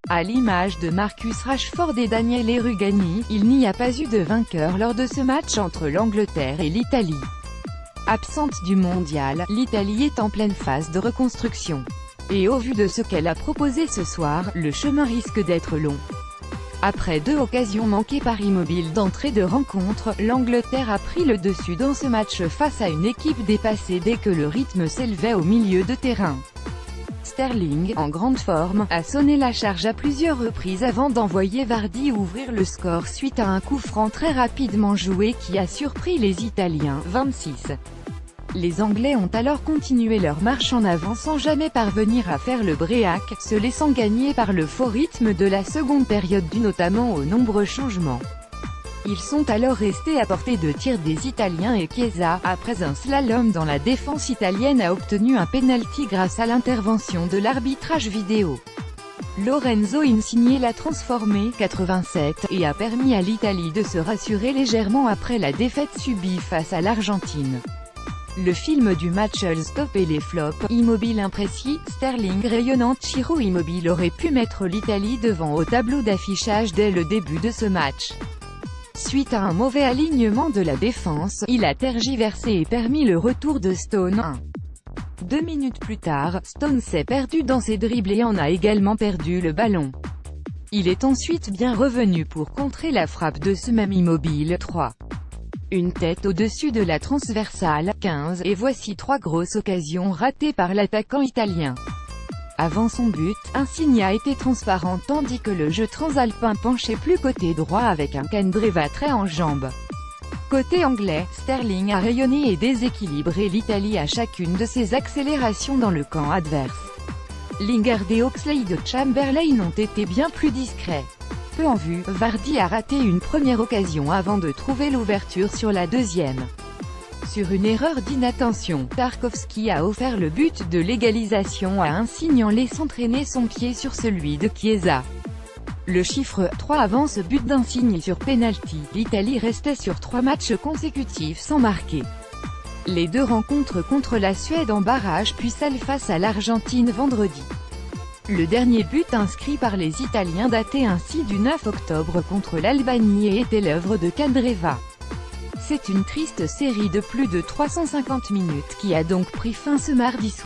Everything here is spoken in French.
À l'image de Marcus Rashford et Daniele Rugani, il n'y a pas eu de vainqueur lors de ce match entre l'Angleterre et l'Italie. Absente du mondial, l'Italie est en pleine phase de reconstruction. Et au vu de ce qu'elle a proposé ce soir, le chemin risque d'être long. Après 2 occasions manquées par Immobile d'entrée de rencontre, l'Angleterre a pris le dessus dans ce match face à une équipe dépassée dès que le rythme s'élevait au milieu de terrain. Sterling, en grande forme, a sonné la charge à plusieurs reprises avant d'envoyer Vardy ouvrir le score suite à un coup franc très rapidement joué qui a surpris les Italiens, 26. Les Anglais ont alors continué leur marche en avant sans jamais parvenir à faire le break, se laissant gagner par le fort rythme de la seconde période dû notamment aux nombreux changements. Ils sont alors restés à portée de tir des Italiens et Chiesa, après un slalom dans la défense italienne, a obtenu un penalty grâce à l'intervention de l'arbitrage vidéo. Lorenzo Insigne l'a transformé, 87, et a permis à l'Italie de se rassurer légèrement après la défaite subie face à l'Argentine. Le film du match le stop et les flops, Immobile imprécis, Sterling rayonnant, Ciro Immobile aurait pu mettre l'Italie devant au tableau d'affichage dès le début de ce match. Suite à un mauvais alignement de la défense, il a tergiversé et permis le retour de Stone. 2 minutes plus tard, Stone s'est perdu dans ses dribbles et en a également perdu le ballon. Il est ensuite bien revenu pour contrer la frappe de ce même Immobile, 3. Une tête au-dessus de la transversale, 15, et voici 3 grosses occasions ratées par l'attaquant italien. Avant son but, Insigne a été transparent tandis que le jeu transalpin penchait plus côté droit avec un Candreva très en jambes. Côté anglais, Sterling a rayonné et déséquilibré l'Italie à chacune de ses accélérations dans le camp adverse. Lingard et Oxlade-Chamberlain ont été bien plus discrets. Peu en vue, Vardy a raté une première occasion avant de trouver l'ouverture sur la deuxième. Sur une erreur d'inattention, Tarkowski a offert le but de l'égalisation à Insigne en laissant traîner son pied sur celui de Chiesa. Le chiffre 3 avant ce but d'Insigne sur penalty, l'Italie restait sur 3 matchs consécutifs sans marquer. Les 2 rencontres contre la Suède en barrage puis celle face à l'Argentine vendredi. Le dernier but inscrit par les Italiens datait ainsi du 9 octobre contre l'Albanie et était l'œuvre de Candreva. C'est une triste série de plus de 350 minutes qui a donc pris fin ce mardi soir.